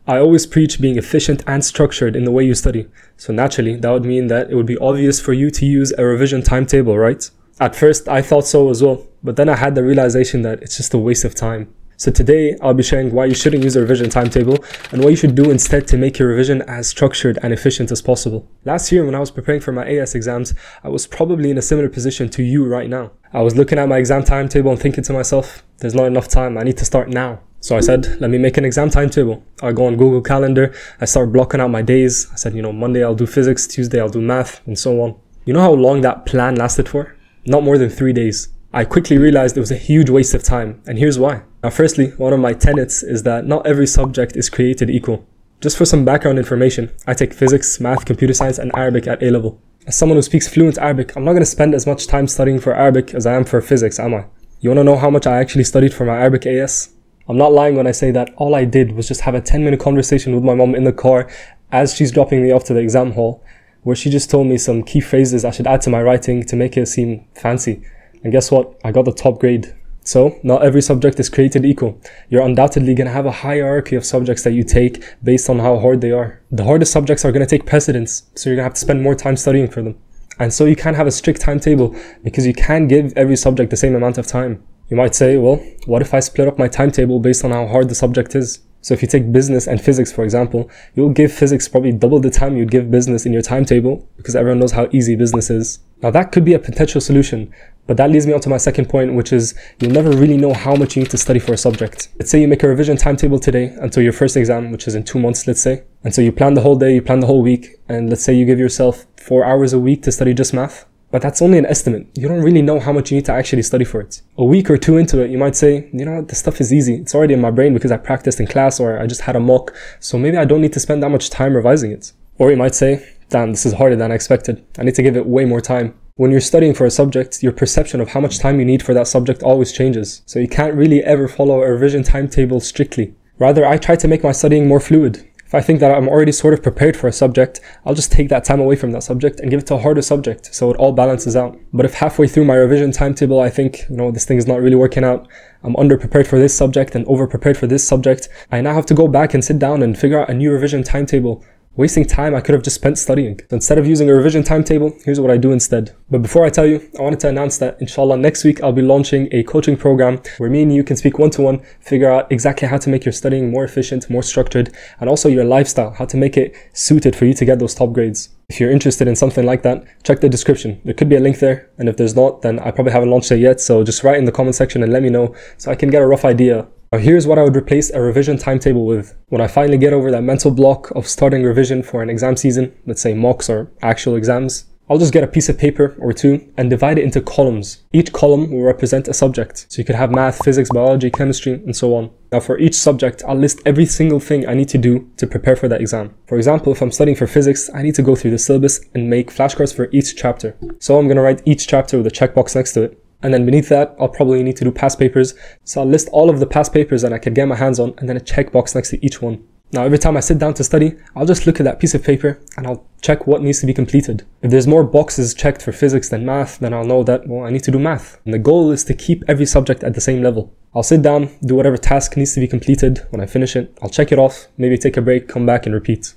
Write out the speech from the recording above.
I always preach being efficient and structured in the way you study. So naturally, that would mean that it would be obvious for you to use a revision timetable, right? At first, I thought so as well, but then I had the realization that it's just a waste of time. So today, I'll be sharing why you shouldn't use a revision timetable and what you should do instead to make your revision as structured and efficient as possible. Last year, when I was preparing for my AS exams, I was probably in a similar position to you right now. I was looking at my exam timetable and thinking to myself, there's not enough time, I need to start now. So I said, let me make an exam timetable. I go on Google Calendar, I start blocking out my days. I said, Monday I'll do physics, Tuesday I'll do math, and so on. You know how long that plan lasted for? Not more than 3 days. I quickly realized it was a huge waste of time, and here's why. Now firstly, one of my tenets is that not every subject is created equal. Just for some background information, I take physics, math, computer science, and Arabic at A level. As someone who speaks fluent Arabic, I'm not going to spend as much time studying for Arabic as I am for physics, am I? You want to know how much I actually studied for my Arabic AS? I'm not lying when I say that all I did was just have a 10-minute conversation with my mom in the car as she's dropping me off to the exam hall, where she just told me some key phrases I should add to my writing to make it seem fancy. And guess what? I got the top grade. So, not every subject is created equal. You're undoubtedly going to have a hierarchy of subjects that you take based on how hard they are. The hardest subjects are going to take precedence, so you're going to have to spend more time studying for them. And so you can't have a strict timetable because you can't give every subject the same amount of time. You might say, well, what if I split up my timetable based on how hard the subject is? So if you take business and physics, for example, you'll give physics probably double the time you'd give business in your timetable because everyone knows how easy business is. Now that could be a potential solution, but that leads me on to my second point, which is you'll never really know how much you need to study for a subject. Let's say you make a revision timetable today until your first exam, which is in 2 months, let's say. And so you plan the whole day, you plan the whole week, and let's say you give yourself 4 hours a week to study just math. But that's only an estimate. You don't really know how much you need to actually study for it. A week or two into it, you might say, this stuff is easy. It's already in my brain because I practiced in class or I just had a mock. So maybe I don't need to spend that much time revising it. Or you might say, damn, this is harder than I expected. I need to give it way more time. When you're studying for a subject, your perception of how much time you need for that subject always changes. So you can't really ever follow a revision timetable strictly. Rather, I try to make my studying more fluid. If I think that I'm already sort of prepared for a subject, I'll just take that time away from that subject and give it to a harder subject so it all balances out. But if halfway through my revision timetable I think, this thing is not really working out, I'm under-prepared for this subject and over-prepared for this subject, I now have to go back and sit down and figure out a new revision timetable, wasting time I could have just spent studying. So instead of using a revision timetable, here's what I do instead. But before I tell you, I wanted to announce that inshallah next week I'll be launching a coaching program where me and you can speak one-to-one, figure out exactly how to make your studying more efficient, more structured, and also your lifestyle, how to make it suited for you to get those top grades. If you're interested in something like that, check the description. There could be a link there, and if there's not, then I probably haven't launched it yet, so just write in the comment section and let me know so I can get a rough idea. Now here's what I would replace a revision timetable with. When I finally get over that mental block of starting revision for an exam season, let's say mocks or actual exams, I'll just get a piece of paper or two and divide it into columns. Each column will represent a subject. So you could have math, physics, biology, chemistry, and so on. Now for each subject, I'll list every single thing I need to do to prepare for that exam. For example, if I'm studying for physics, I need to go through the syllabus and make flashcards for each chapter. So I'm going to write each chapter with a checkbox next to it. And then beneath that, I'll probably need to do past papers. So I'll list all of the past papers that I could get my hands on and then a checkbox next to each one. Now, every time I sit down to study, I'll just look at that piece of paper and I'll check what needs to be completed. If there's more boxes checked for physics than math, then I'll know that, I need to do math. And the goal is to keep every subject at the same level. I'll sit down, do whatever task needs to be completed. When I finish it, I'll check it off, maybe take a break, come back and repeat.